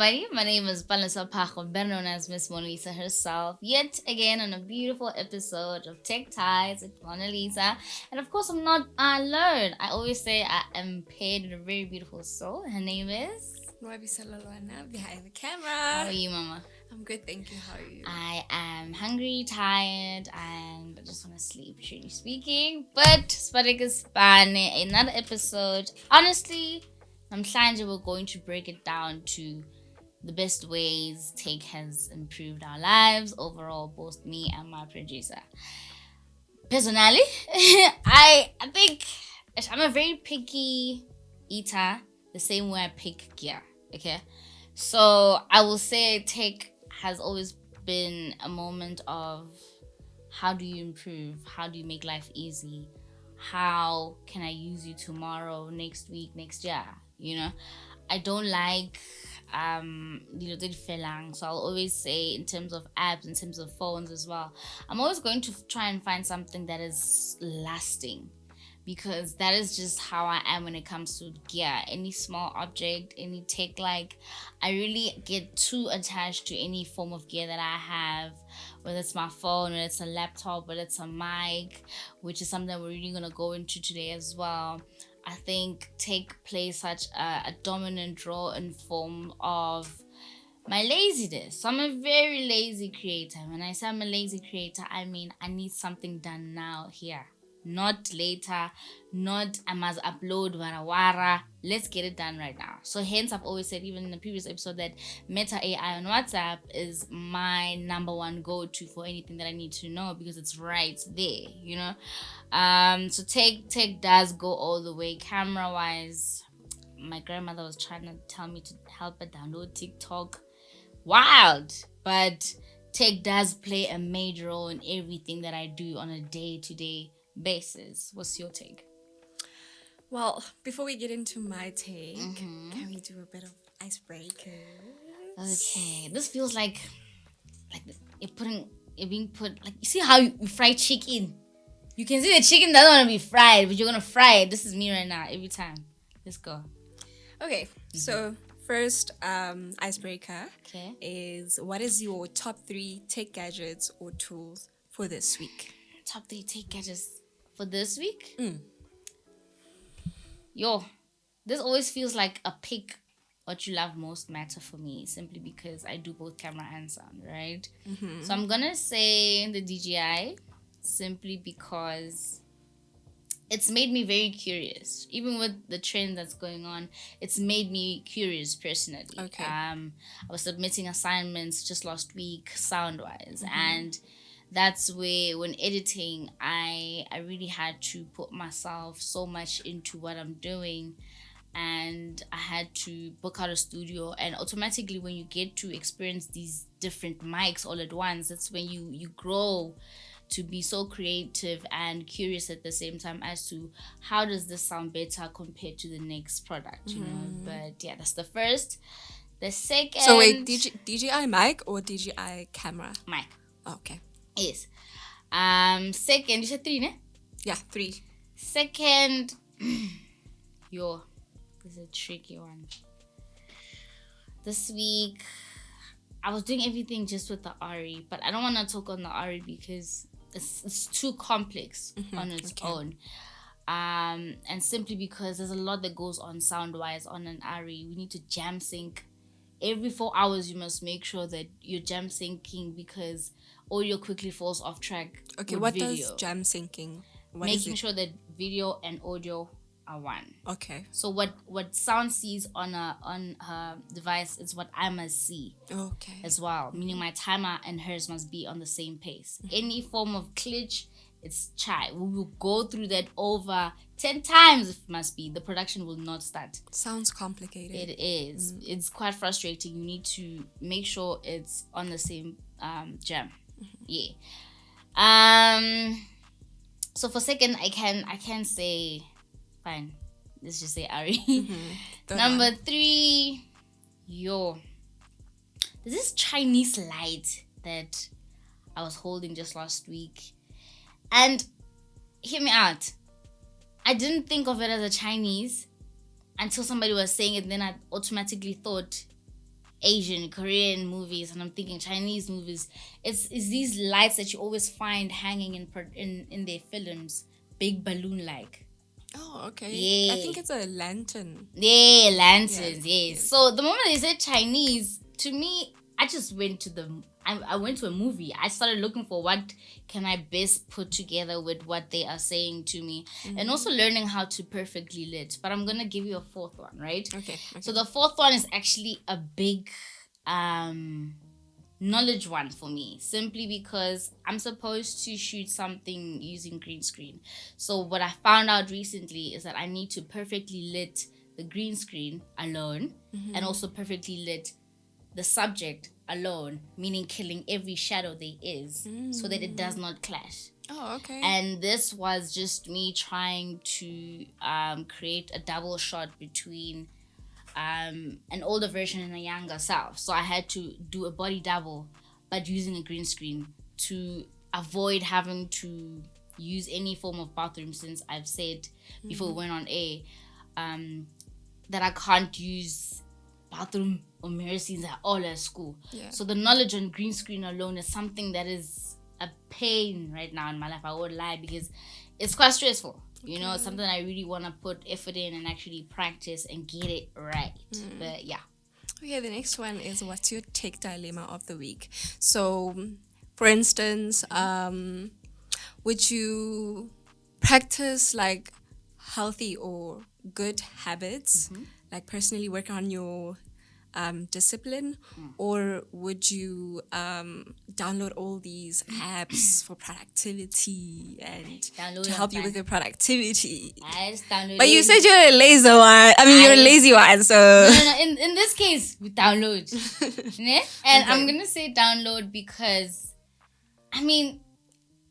everybody. My name is Mornalesa, better known as Miss Mornalesa herself. Yet again on a beautiful episode of Tech Ties with Mornalesa. And of course, I'm not alone. I always say I am paired with a very beautiful soul. Her name is... behind the camera. How are you, Mama? I'm good, thank you. How are you? I am hungry, tired, and I just want to sleep, truly speaking. But Spadik is fun. Another episode. Honestly, I'm glad we're going to break it down to the best ways tech has improved our lives overall, both me and my producer. Personally, I think I'm a very picky eater, the same way I pick gear. Okay, so I will say tech has always been a moment of how do you improve, how do you make life easy, how can I use you tomorrow, next week, next year. I don't like so I'll always say, in terms of apps, in terms of phones as well, I'm always going to try and find something that is lasting, because that is just how I am when it comes to gear. Any small object, any tech, like I really get too attached to any form of gear that I have, whether it's my phone, whether it's a laptop, whether it's a mic, which is something we're really gonna go into today as well. I think tech plays such a dominant role in form of my laziness. So I'm a very lazy creator. When I say I'm a lazy creator, I mean I need something done now, here. Not later, not I must upload wara. Let's get it done right now. So hence I've always said, even in the previous episode, that Meta AI on WhatsApp is my number one go-to for anything that I need to know, because it's right there, So tech does go all the way. Camera wise, my grandmother was trying to tell me to help her download TikTok. Wild. But tech does play a major role in everything that I do on a day-to-day basis. What's your take? Well, before we get into my take, can we do a bit of icebreaker? Okay, this feels like you're being put, like, you see how you fry chicken. You can see the chicken doesn't want to be fried, but you're gonna fry it. This is me right now every time. Let's go. Okay, so first icebreaker is, what is your top 3 tech gadgets or tools for this week? Top 3 tech gadgets for this week? This always feels like a pick what you love most matter for me, simply because I do both camera and sound, right? So I'm gonna say the DJI, simply because it's made me very curious. Even with the trend that's going on, it's made me curious personally. Okay. I was submitting assignments just last week, sound-wise, and that's where, when editing, I really had to put myself so much into what I'm doing, and I had to book out a studio. And automatically, when you get to experience these different mics all at once, that's when you grow to be so creative and curious at the same time as to how does this sound better compared to the next product, But yeah, that's the first. The second... So wait, DJI mic or DJI camera? Mic. Okay. Yes. Second, you said 3, ne? Yeah, 3. Second, this is a tricky one. This week, I was doing everything just with the RE, but I don't want to talk on the RE because it's too complex on its own. And simply because there's a lot that goes on sound-wise on an RE. We need to jam sync. Every 4 hours, you must make sure that you're jam syncing, because audio quickly falls off track. Okay, what does jam syncing? Making sure that video and audio are one. Okay. So what sound sees on her device is what I must see. Okay. As well, meaning my timer and hers must be on the same pace. Any form of glitch, it's chai. We will go through that over 10 times if it must be. The production will not start. Sounds complicated. It is. It's quite frustrating. You need to make sure it's on the same jam. Yeah. So for second, I can say, fine, let's just say Ari. Number 3, there's this Chinese light that I was holding just last week. And hear me out. I didn't think of it as a Chinese until somebody was saying it. Then I automatically thought Asian, Korean movies, and I'm thinking Chinese movies. It's these lights that you always find hanging in their films, big balloon like. Oh, okay. Yeah. I think it's a lantern. Yeah, lanterns. Yeah. Yes. So the moment they said Chinese, to me, I just went to I went to a movie. I started looking for what can I best put together with what they are saying to me, and also learning how to perfectly lit. But I'm gonna give you a fourth one, right? Okay. So the fourth one is actually a big knowledge one for me, simply because I'm supposed to shoot something using green screen. So what I found out recently is that I need to perfectly lit the green screen alone, and also perfectly lit the subject alone, meaning killing every shadow there is, so that it does not clash. Oh, okay. And this was just me trying to create a double shot between an older version and a younger self. So I had to do a body double, but using a green screen to avoid having to use any form of bathroom, since I've said before we went on air that I can't use bathroom or mirror scenes at all at school. Yeah. So the knowledge on green screen alone is something that is a pain right now in my life. I won't lie, because it's quite stressful. You know, it's something I really want to put effort in and actually practice and get it right. But yeah. Okay, the next one is, what's your tech dilemma of the week? So, for instance, would you practice like healthy or good habits, like personally work on your discipline, or would you download all these apps for productivity and to help you with your productivity? I just downloaded. But you said you're a lazy one. You're a lazy one. So no. In this case, we download. And I'm gonna say download because, I mean,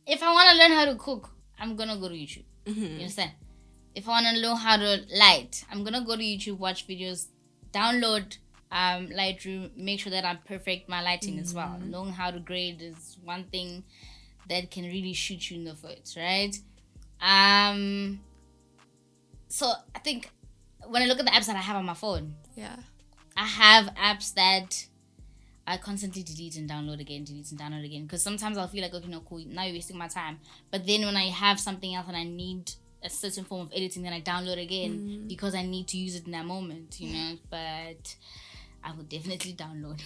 if I want to learn how to cook, I'm gonna go to YouTube. You understand? If I want to learn how to light, I'm gonna go to YouTube, watch videos, download Lightroom, make sure that I'm perfect my lighting as well. Knowing how to grade is one thing that can really shoot you in the foot, right? So I think when I look at the apps that I have on my phone, I have apps that I constantly delete and download again, because sometimes I'll feel like, okay, no, cool, now you're wasting my time. But then when I have something else and I need a certain form of editing, then I download again because I need to use it in that moment, you know. But I would definitely download.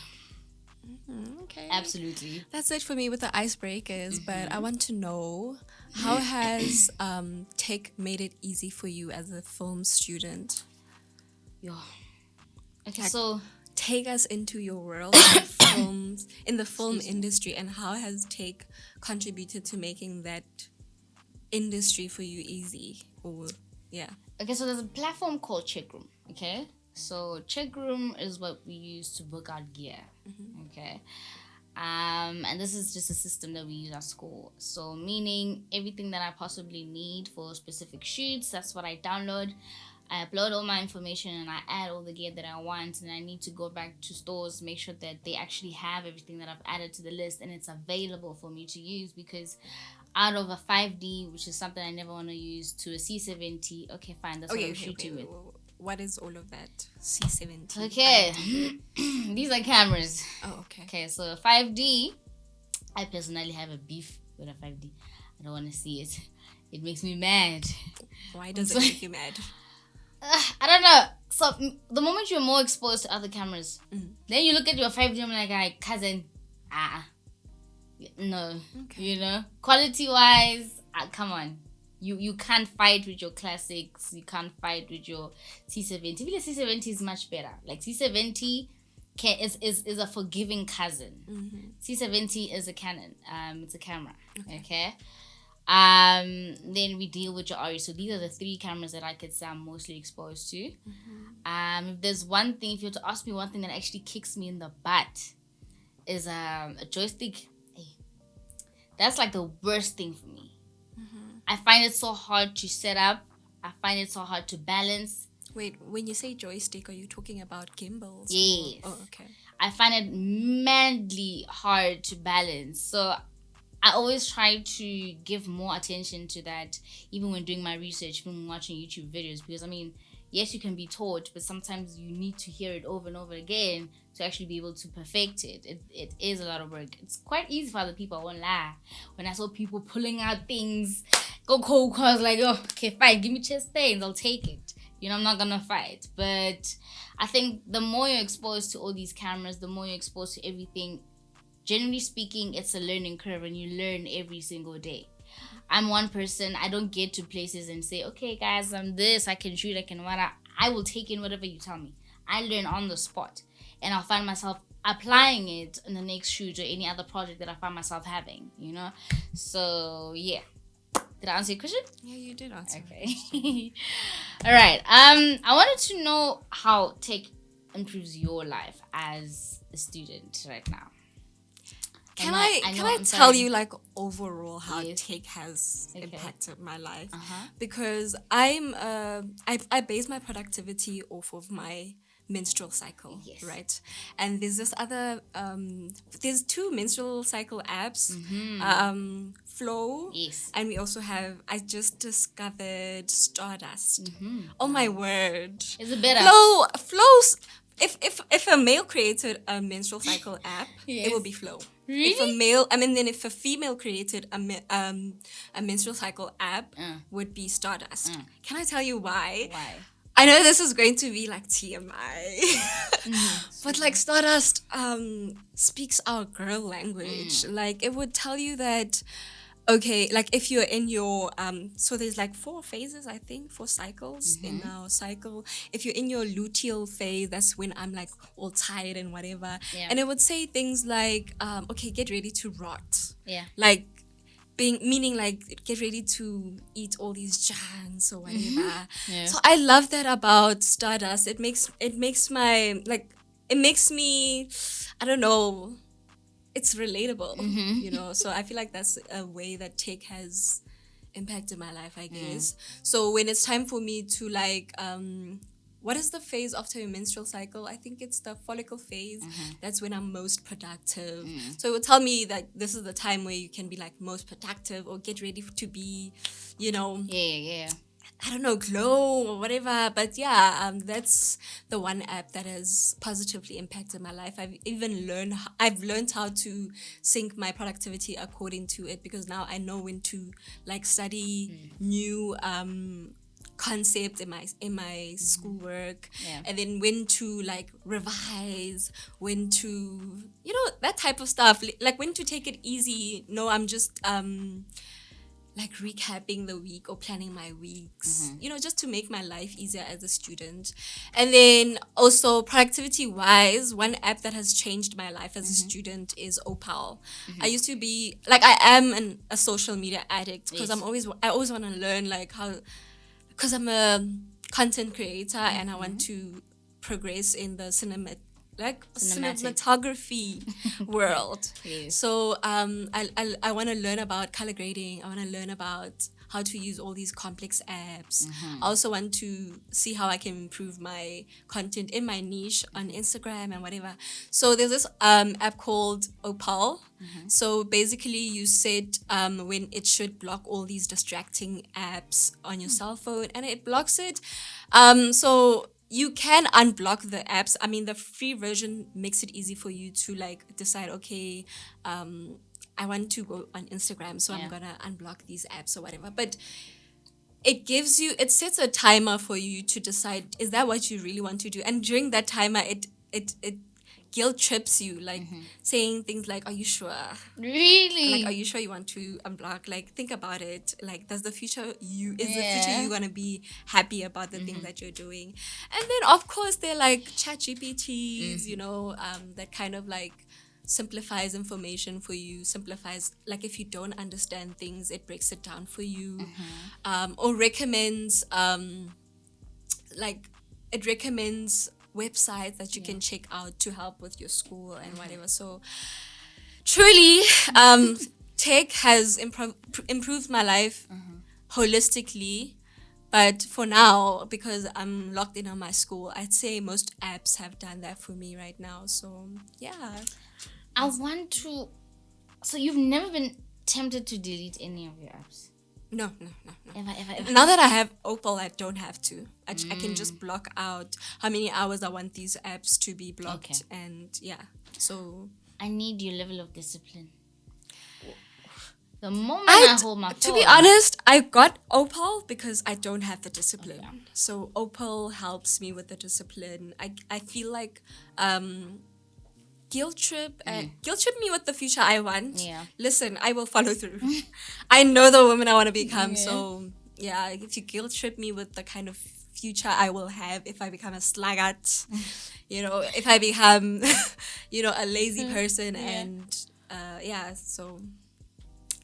Okay. Absolutely. That's it for me with the icebreakers. But I want to know, how has tech made it easy for you as a film student? Yeah. Okay, so take us into your world in the film industry, and how has tech contributed to making that industry for you easy? Okay, so there's a platform called Check Room. Okay, so Check Room is what we use to book out gear. Okay, and this is just a system that we use at school. So meaning everything that I possibly need for specific shoots, that's what I download. I upload all my information and I add all the gear that I want, and I need to go back to stores, make sure that they actually have everything that I've added to the list and it's available for me to use. Because out of a 5D, which is something I never want to use, to a C70, okay, fine, that's what I'm shooting with. What is all of that? C70? Okay, these are cameras. Oh, okay. Okay, so 5D, I personally have a beef with a 5D. I don't want to see it. It makes me mad. Why does it make you mad? I don't know. So the moment you're more exposed to other cameras, then you look at your 5D, I'm like, cousin, no. Okay. You know, quality wise, come on. You can't fight with your classics. You can't fight with your C70. Even the C70 is much better. Like C70 is a forgiving cousin. C70 is a Canon. It's a camera. Okay. Then we deal with your RE. So these are the three cameras that I could say I'm mostly exposed to. If there's one thing, if you were to ask me one thing that actually kicks me in the butt, is a joystick. Hey, that's like the worst thing for me. I find it so hard to set up. I find it so hard to balance. Wait, when you say joystick, are you talking about gimbals? Yes. Oh, okay. I find it madly hard to balance. So I always try to give more attention to that, even when doing my research, when watching YouTube videos, because I mean, yes, you can be taught, but sometimes you need to hear it over and over again to actually be able to perfect it. It is a lot of work. It's quite easy for other people, I won't lie. When I saw people pulling out things, go cold calls, like, oh, okay, fine, give me chest pains, I'll take it. I'm not gonna fight. But I think the more you're exposed to all these cameras, the more you're exposed to everything, generally speaking, it's a learning curve and you learn every single day. I'm one person, I don't get to places and say, okay, guys, I'm this, I can shoot, I can what. I will take in whatever you tell me. I learn on the spot and I'll find myself applying it in the next shoot or any other project that I find myself having, So, yeah. Did I answer your question? Yeah, you did answer. Okay. All right. I wanted to know how tech improves your life as a student right now. Can I tell you like overall how tech has impacted my life? Because I base my productivity off of my menstrual cycle, right? And there's this other there's 2 menstrual cycle apps, Flow, and we also have, I just discovered Stardust. Oh my word! Is it better? Flow's. If a male created a menstrual cycle app, it would be Flow. Really? If a female created a menstrual cycle app, would be Stardust. Can I tell you why? Why? I know this is going to be like TMI, but like Stardust speaks our girl language. Like it would tell you that, okay, like if you're in your so there's like 4 phases, I think, 4 cycles in our cycle. If you're in your luteal phase, that's when I'm like all tired and whatever. And it would say things like, okay, get ready to rot. Like meaning like get ready to eat all these jams or whatever. So I love that about Stardust. It makes me, I don't know, it's relatable, So I feel like that's a way that tech has impacted my life, I guess. So when it's time for me to like, what is the phase after your menstrual cycle? I think it's the follicle phase. That's when I'm most productive. So it will tell me that this is the time where you can be like most productive or get ready to be, I don't know, glow or whatever. But that's the one app that has positively impacted my life. I've learned how to sync my productivity according to it, because now I know when to like study new concept in my schoolwork, and then when to like revise, when to that type of stuff, like when to take it easy. No, I'm just like recapping the week or planning my weeks, just to make my life easier as a student. And then also productivity wise, one app that has changed my life as a student is Opal. I used to be like, I am a social media addict, because I always want to learn like how, because I'm a content creator and I want to progress in the cinematography world. So I want to learn about color grading. I want to learn about how to use all these complex apps. I also want to see how I can improve my content in my niche on Instagram and whatever. So there's this app called Opal. So basically you set when it should block all these distracting apps on your cell phone, and it blocks it. So you can unblock the apps. I mean, the free version makes it easy for you to like decide, okay, I want to go on Instagram, so I'm gonna unblock these apps or whatever. But it sets a timer for you to decide, is that what you really want to do? And during that timer, it guilt trips you, like saying things like, are you sure? Really? Like, are you sure you want to unblock? Like, think about it. Like, is the future you gonna be happy about the thing that you're doing? And then of course they're like chat GPTs, that kind of like simplifies information for you, like if you don't understand things, it breaks it down for you, or recommends websites that you can check out to help with your school and whatever. So truly, tech has improved my life holistically. But for now, because I'm locked in on my school, I'd say most apps have done that for me right now. So yeah. So you've never been tempted to delete any of your apps? No, no, no, no. Ever. Now that I have Opal, I don't have to. I can just block out how many hours I want these apps to be blocked. Okay. And yeah, so I need your level of discipline. The moment I hold my phone. to be honest, I got Opal because I don't have the discipline. Okay. So Opal helps me with the discipline. I feel like guilt trip me with the future I want. Yeah. Listen, I will follow through. I know the woman I want to become. So yeah, if you guilt trip me with the kind of future I will have if I become a sluggard, if I become a lazy person, and so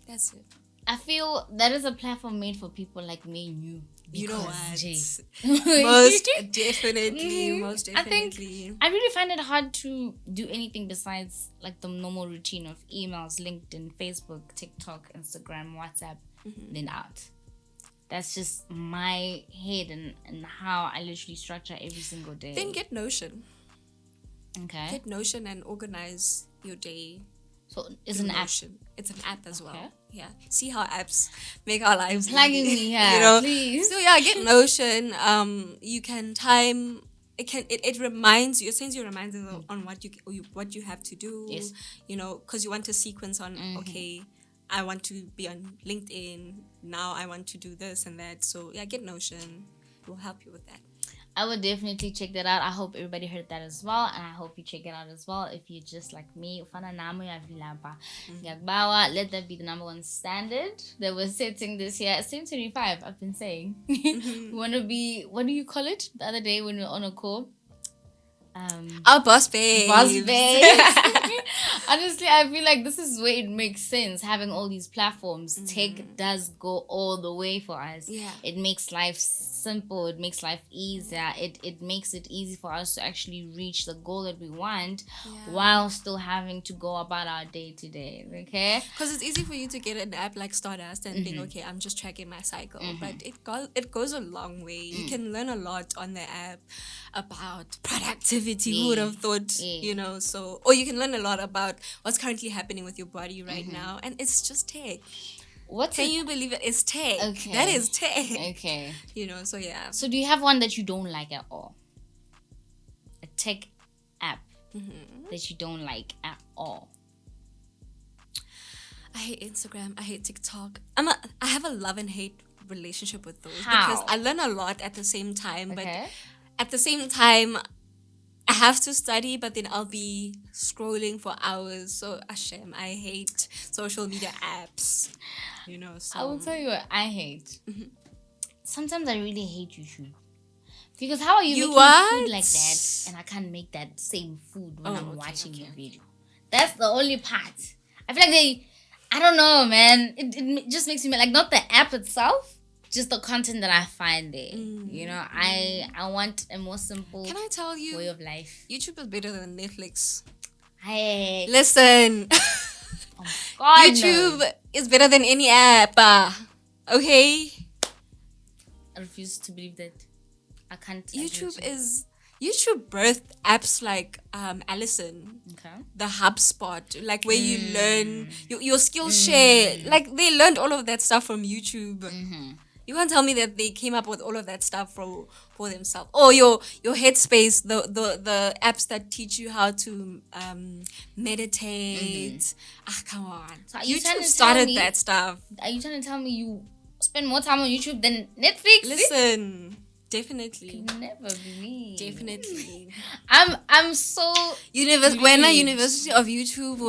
that's it. I feel that is a platform made for people like me and you. You know what? Jay. Most definitely. I think I really find it hard to do anything besides like the normal routine of emails, LinkedIn, Facebook, TikTok, Instagram, WhatsApp, then out. That's just my head and how I literally structure every single day. Then get Notion. Okay. Get Notion and organize your day. So it's an app. Notion. It's an app as well. Yeah. See how apps make our lives Plugging easy. me, please. So yeah, get Notion. You can time. It reminds you. It sends you reminders on what you have to do. Yes. Because you want a sequence on. Okay, I want to be on LinkedIn now. I want to do this and that. So yeah, get Notion. It will help you with that. I would definitely check that out. I hope everybody heard that as well, and I hope you check it out as well. If you're just like me, ufana nami uyavilapha. Ngiyakbawa, let that be the number one standard that we're setting this year. 725, I've been saying. We want to be, what do you call it? The other day when we were on a call. Our boss babes. Boss babes. Honestly, I feel like this is where it makes sense. Having all these platforms, tech does go all the way for us. Yeah. It makes life simple. It makes life easier. It makes it easy for us to actually reach the goal that we want while still having to go about our day to day. Okay? Because it's easy for you to get an app like Stardust and think, okay, I'm just tracking my cycle. But it goes a long way. You can learn a lot on the app about productivity. Who would have thought, so, or you can learn a lot about what's currently happening with your body right now. And it's just tech. Can you believe it? It's tech. Okay. That is tech. Okay. So yeah. So do you have one that you don't like at all? A tech app that you don't like at all? I hate Instagram. I hate TikTok. I have a love and hate relationship with those. How? Because I learn a lot at the same time. Okay. But at the same time, I have to study, but then I'll be scrolling for hours. So, Hashem, I hate social media apps. So. I will tell you what I hate. Sometimes I really hate YouTube. Because how are you making food like that and I can't make that same food when I'm watching your video? That's the only part. I feel like I don't know, man. It just makes me like, not the app itself, just the content that I find there. I want a more simple Can I tell you, way of life. YouTube is better than Netflix. Hey. Listen. Oh God, YouTube is better than any app. Okay? I refuse to believe that. I can't. YouTube birthed apps like Allison, the HubSpot, like where you learn your skills share. Like they learned all of that stuff from YouTube. You can't tell me that they came up with all of that stuff for themselves. Or your Headspace, the apps that teach you how to meditate. Come on. So YouTube started that stuff. Are you trying to tell me you spend more time on YouTube than Netflix? Listen. Definitely. Can never be me. Definitely. I'm so University of YouTube,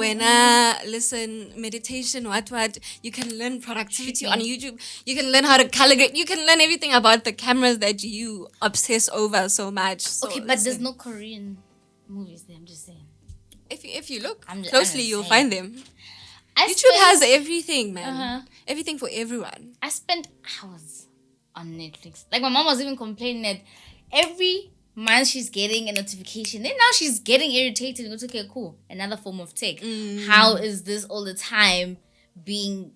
listen, meditation, what, you can learn productivity on YouTube. You can learn how to color grade. You can learn everything about the cameras that you obsess over so much. So, okay, but there's no Korean movies there, I'm just saying. If you look closely, you'll find them. YouTube has everything, man. Everything for everyone. I spent hours on Netflix. Like my mom was even complaining that every month she's getting a notification. Then now she's getting irritated. It's okay, cool. Another form of tech. How is this all the time being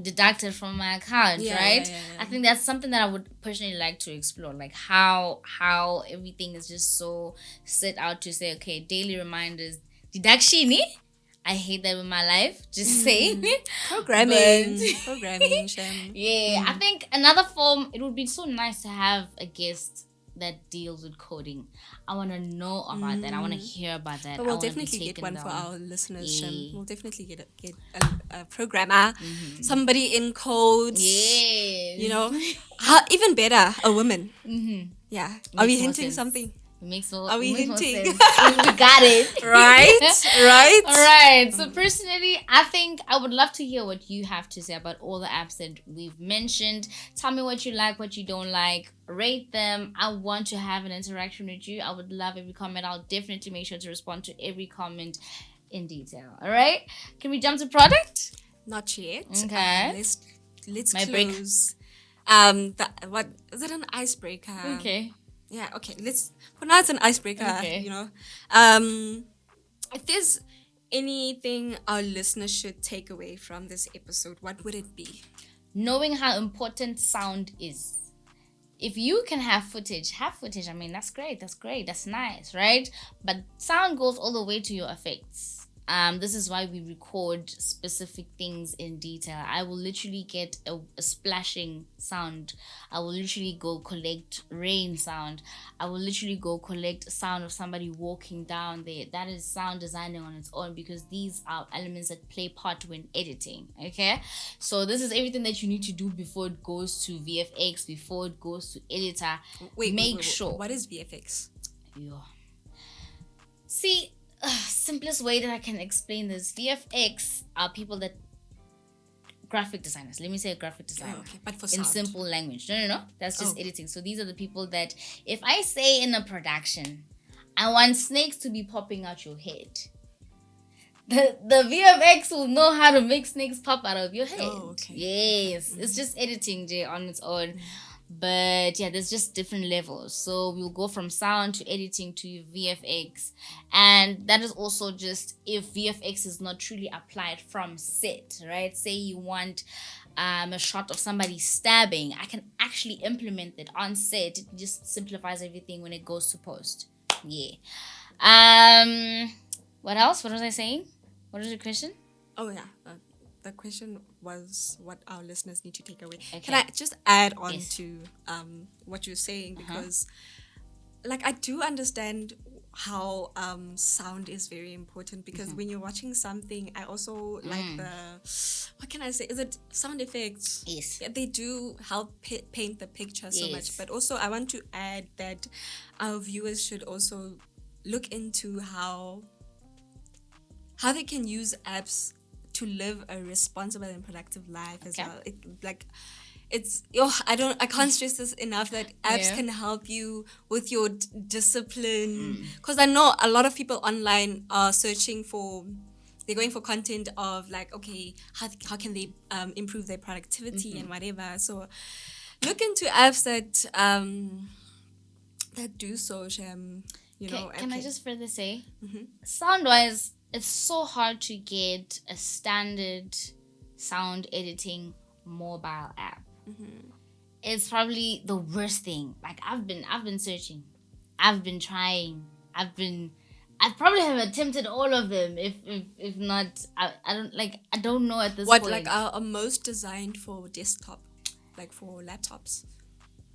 deducted from my account, right? Yeah. I think that's something that I would personally like to explore. Like how everything is just so set out to say, okay, daily reminders, deduction. I hate that with my life. Just saying. Programming. But- Programming, Shem. Yeah, I think another form, it would be so nice to have a guest that deals with coding. I want to know about that. I want to hear about that. But we'll I wanna be definitely get taken one for down. our listeners, Shem. Yeah. We'll definitely get a programmer, somebody in codes. Yes. You know, even better, a woman. Yeah. Are we Makes more hinting sense. something? It makes more, Are we it makes more hinting? sense. We got it. Right? Right? All right. So personally, I think I would love to hear what you have to say about all the apps that we've mentioned. Tell me what you like, what you don't like. Rate them. I want to have an interaction with you. I would love every comment. I'll definitely make sure to respond to every comment in detail. All right. Can we jump to product? Not yet. Okay. Let's My break. close. What is it? An icebreaker? Okay. Yeah. Okay. For now, it's an icebreaker. Okay. You know. If there's anything our listeners should take away from this episode, what would it be? Knowing how important sound is. If you can have footage. I mean, that's great. That's nice, right? But sound goes all the way to your effects. This is why we record specific things in detail. I will literally get a splashing sound. I will literally go collect rain sound. I will literally go collect sound of somebody walking down there. That is sound designing on its own, because these are elements that play part when editing. Okay, so this is everything that you need to do before it goes to VFX, before it goes to editor. Make sure. What is VFX? Yeah. See, simplest way that I can explain this, VFX are people that graphic designers. Let me say a graphic designer. Oh, okay. But for in sound. simple language. No. That's just editing. So these are the people that, if I say in a production, I want snakes to be popping out your head, the VFX will know how to make snakes pop out of your head. Oh, okay. Yes. Okay. It's just editing, Jay, on its own. But yeah, there's just different levels. So we'll go from sound to editing to VFX. And that is also just if VFX is not truly applied from set, right? Say you want a shot of somebody stabbing. I can actually implement that on set. It just simplifies everything when it goes to post. Yeah. What else? What was I saying? What was your question? Oh yeah. The question was what our listeners need to take away. Okay. Can I just add on Yes. to what you're saying, because like I do understand how sound is very important, because when you're watching something, I also like what can I say? Is it sound effects? Yes. Yeah, they do help paint the picture so Yes. much. But also I want to add that our viewers should also look into how they can use apps to live a responsible and productive life as well. I can't stress this enough, that apps can help you with your discipline, because I know a lot of people online are they're going for content of like, okay, how can they improve their productivity and whatever. So look into apps that do so, Shem. Can I just further say, sound wise, it's so hard to get a standard sound editing mobile app. It's probably the worst thing. Like I've been searching, I've been trying, I probably have attempted all of them. If not, I don't know at this point. What like are most designed for desktop, like for laptops?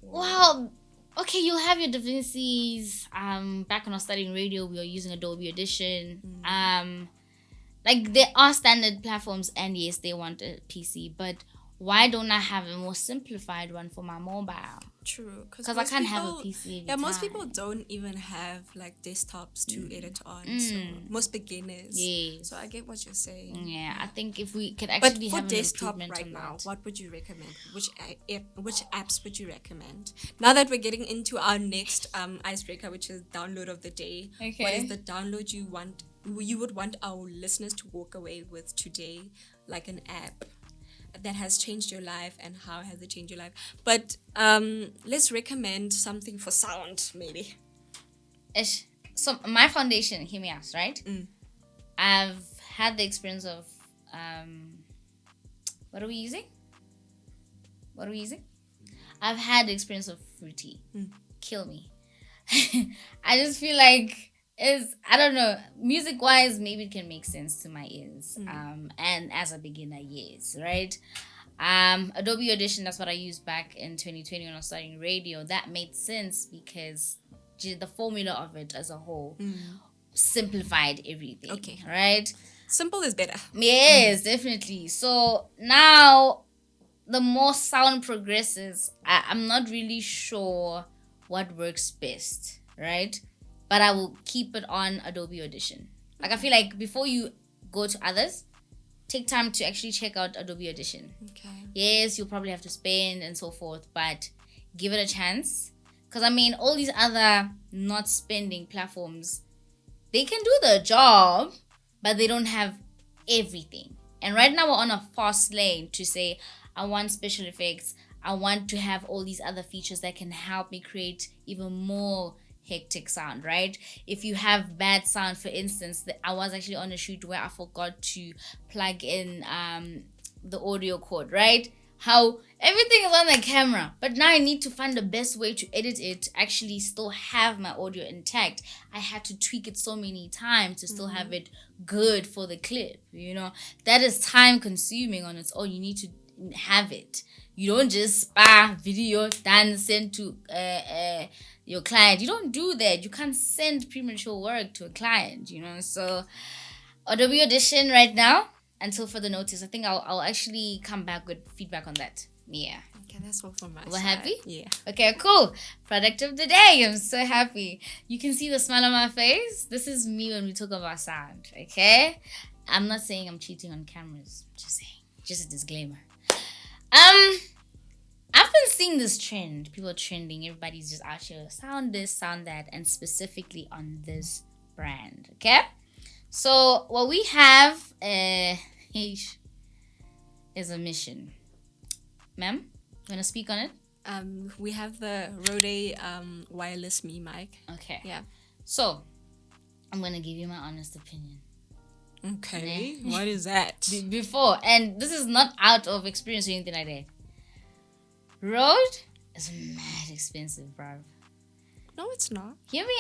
Well, okay, you'll have your devices. Back when I was studying radio, we were using Adobe Audition. Like there are standard platforms, and yes, they want a PC, but why don't I have a more simplified one for my mobile? True, because I can't have a PC. Most people don't even have like desktops to edit on. So most beginners. Yes. So I get what you're saying. Yeah, I think if we could actually but for have an desktop improvement right on now, that. what would you recommend? Which apps would you recommend? Now that we're getting into our next icebreaker, which is download of the day. Okay. What is the download you would want our listeners to walk away with today, like an app that has changed your life, and how has it changed your life? But let's recommend something for sound, maybe. So my foundation, hear me out, right? I've had the experience of what are we using? I've had the experience of Fruity. Kill me. I just feel like is, I don't know, music wise, maybe it can make sense to my ears. And as a beginner, yes, right? Adobe Audition, that's what I used back in 2020 when I was starting radio. That made sense because the formula of it as a whole simplified everything. Okay. Right? Simple is better. Yes, definitely. So now the more sound progresses, I'm not really sure what works best, right? But I will keep it on Adobe Audition. Like, I feel like before you go to others, take time to actually check out Adobe Audition. Okay. Yes, you'll probably have to spend and so forth, but give it a chance. Because, I mean, all these other not spending platforms, they can do the job, but they don't have everything. And right now we're on a fast lane to say, I want special effects. I want to have all these other features that can help me create even more hectic sound, right? If you have bad sound, for instance, I was actually on a shoot where I forgot to plug in the audio cord, right? How everything is on the camera, but now I need to find the best way to edit it, actually still have my audio intact. I had to tweak it so many times to still have it good for the clip, that is time consuming on its own. You need to have it. You don't just video done, send to your client. You don't do that. You can't send premature work to a client, so Adobe Audition right now until further notice. I think I'll actually come back with feedback on that. Yeah. Okay, that's all from my We're side. happy? Yeah. Okay, cool. Product of the day. I'm so happy. You can see the smile on my face. This is me when we talk about sound, okay? I'm not saying I'm cheating on cameras. Just saying. Just a disclaimer. I've been seeing this trend. People are trending. Everybody's just out here. Sound this, sound that. And specifically on this brand, okay? So what we have is a mission. Ma'am, you want to speak on it? We have the Rode wireless Me mic. Okay. Yeah. So, I'm going to give you my honest opinion. Okay. What is that? Before, and this is not out of experience or anything like that. Rode is mad expensive, bruv. No, it's not. Hear me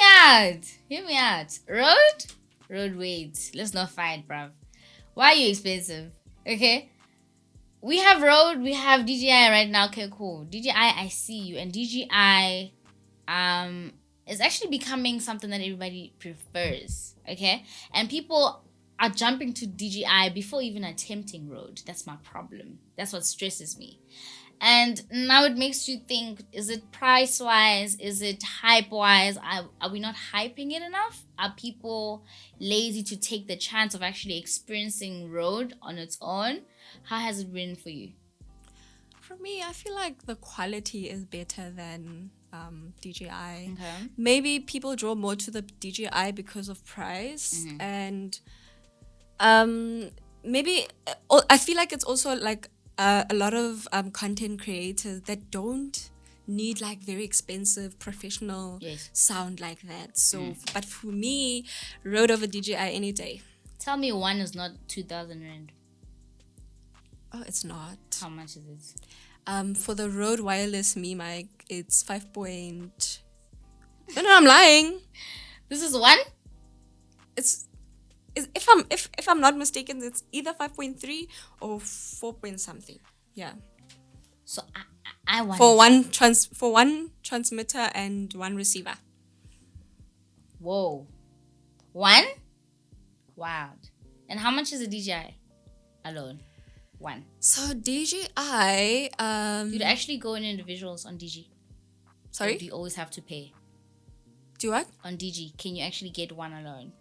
out. Rode, wait. Let's not fight, bruv. Why are you expensive? Okay? We have Rode, we have DJI right now. Okay, cool. DJI, I see you. And DJI is actually becoming something that everybody prefers. Okay? And people are jumping to DJI before even attempting Rode. That's my problem. That's what stresses me. And now it makes you think, is it price-wise? Is it hype-wise? Are we not hyping it enough? Are people lazy to take the chance of actually experiencing Rode on its own? How has it been for you? For me, I feel like the quality is better than DJI. Okay. Maybe people draw more to the DJI because of price. And maybe I feel like it's also like a lot of content creators that don't need like very expensive professional sound like that. So, but for me, Rode over DJI any day. Tell me one is not 2,000 Rand. Oh, it's not. How much is it? For the Rode wireless Me mic, it's 5. No, I'm lying. This is one? If I'm not mistaken, it's either 5.3 or 4 point something. Yeah. So I want for one transmitter and one receiver. Whoa. One? Wow. And how much is a DJI alone? One. So DJI You'd actually go in individuals on DG. Sorry? Or do you always have to pay? Do what? On DG, can you actually get one alone?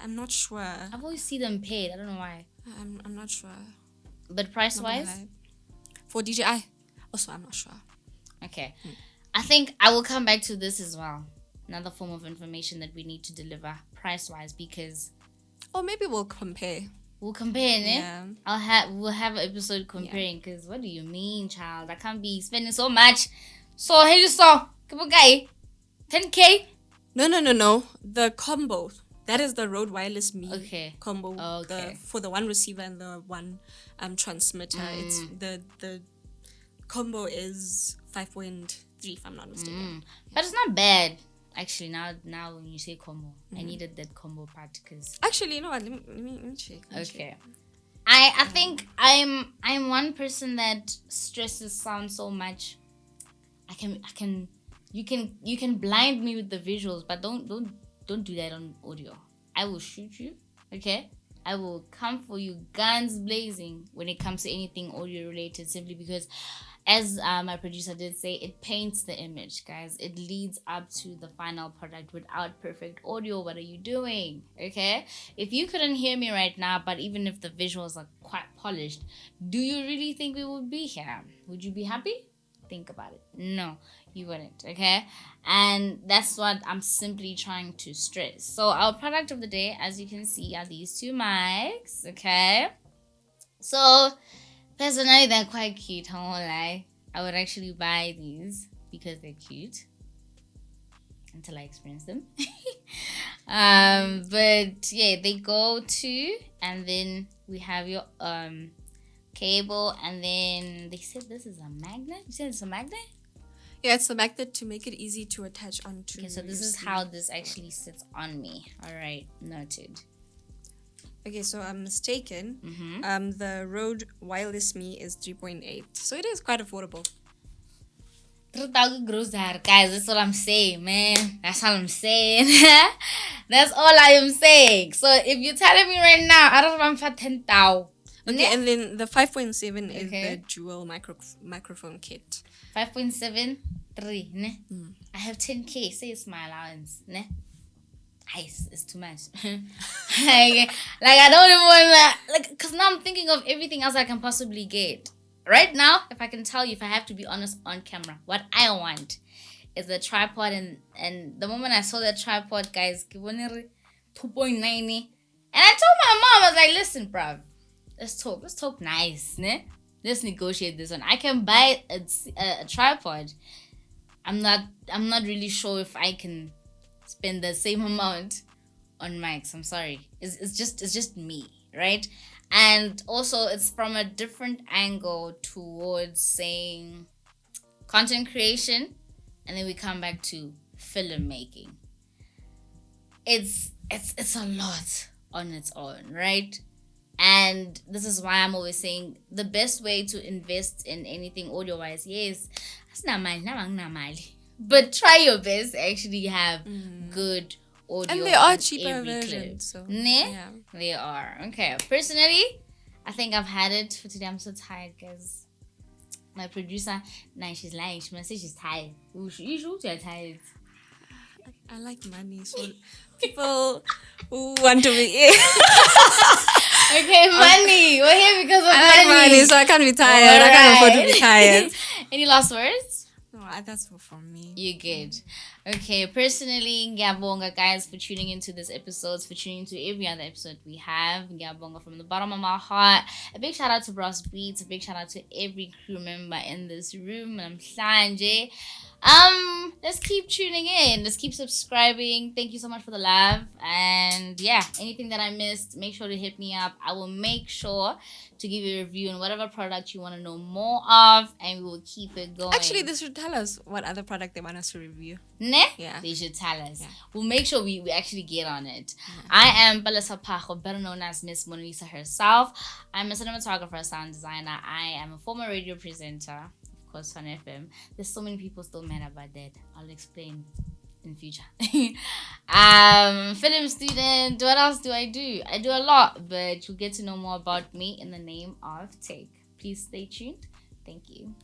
I'm not sure. I've always seen them paid. I don't know why. I'm not sure. But price-wise? For DJI, also I'm not sure. Okay. I think I will come back to this as well. Another form of information that we need to deliver price-wise, because... Or maybe we'll compare. We'll compare, ne? Yeah. We'll have an episode comparing, because what do you mean, child? I can't be spending so much. So, hey, you saw, 10K? No. The combo. That is the Rode wireless Me combo. Okay. For the one receiver and the one transmitter. It's the combo is 5.3 if I'm not mistaken. But it's not bad. Actually, now when you say combo, I needed that combo part because. Actually, you know what? Let me check. Okay. I think I'm one person that stresses sound so much. I can you can blind me with the visuals, but don't do that on audio. I will shoot you. Okay. I will come for you guns blazing when it comes to anything audio related, simply because, as my producer did say, it paints the image, guys. It leads up to the final product. Without perfect audio, what are you doing? Okay? If you couldn't hear me right now, but even if the visuals are quite polished, do you really think we would be here? Would you be happy? Think about it. No, you wouldn't. Okay? And that's what I'm simply trying to stress. So our product of the day, as you can see, are these two mics. Okay? So personally, they're quite cute, I won't lie. I would actually buy these because they're cute until I experience them. But yeah, they go to, and then we have your cable, and then they said this is a magnet. You said it's a magnet? Yeah, it's the magnet to make it easy to attach onto. Okay, so this is how this actually sits on me. All right, noted. Okay, so I'm mistaken. The Rode Wireless Me is 3.8, so it is quite affordable. 3,000 gross there, guys. That's all I'm saying, man. That's all I'm saying. That's all I am saying. So if you're telling me right now, I don't want for 10,000. Okay, and then the 5.7 is the dual microphone kit. 5.73, ne? I have 10K. Say it's my allowance, ne? It's too much. like I don't even want to, because now I'm thinking of everything else I can possibly get. Right now, if I can tell you, if I have to be honest on camera, what I want is the tripod, and the moment I saw that tripod, guys, 2.9, and I told my mom, I was like, listen, bruv, let's talk nice, ne? Let's negotiate this one. I can buy a tripod. I'm not really sure if I can spend the same amount on mics. I'm sorry. It's just me, right? And also it's from a different angle towards saying content creation, and then we come back to filmmaking. It's a lot on its own, right? And this is why I'm always saying the best way to invest in anything audio wise, yes, but try your best to actually have good audio. And they are cheaper versions. So, yeah. They are. Okay. Personally, I think I've had it for today. I'm so tired, guys. My producer, she's lying. She must say she's tired. You should you're tired. I like money, so people who want to be here. Okay, money. We're here because of I like money, so I can't be tired. I can't afford to be tired. Any last words? No, that's all from me. You're good. Okay, personally, ngiyabonga guys for tuning into this episode, for tuning into every other episode we have. Ngiyabonga from the bottom of my heart. A big shout out to BrassBeats. A big shout out to every crew member in this room. I'm Sanjay. Let's keep tuning in. Let's keep subscribing. Thank you so much for the love. And yeah, anything that I missed, make sure to hit me up. I will make sure to give you a review on whatever product you want to know more of, and we will keep it going. Actually, they should tell us what other product they want us to review. Ne? Yeah. They should tell us. Yeah. We'll make sure we actually get on it. Yeah. I am Balasa Pacho, better known as Miss Mornalesa herself. I'm a cinematographer, sound designer. I am a former radio presenter, of course, on FM. There's so many people still mad about that. I'll explain in future. Film student. What else do? I do a lot, but you'll get to know more about me in the name of Take. Please stay tuned. Thank you.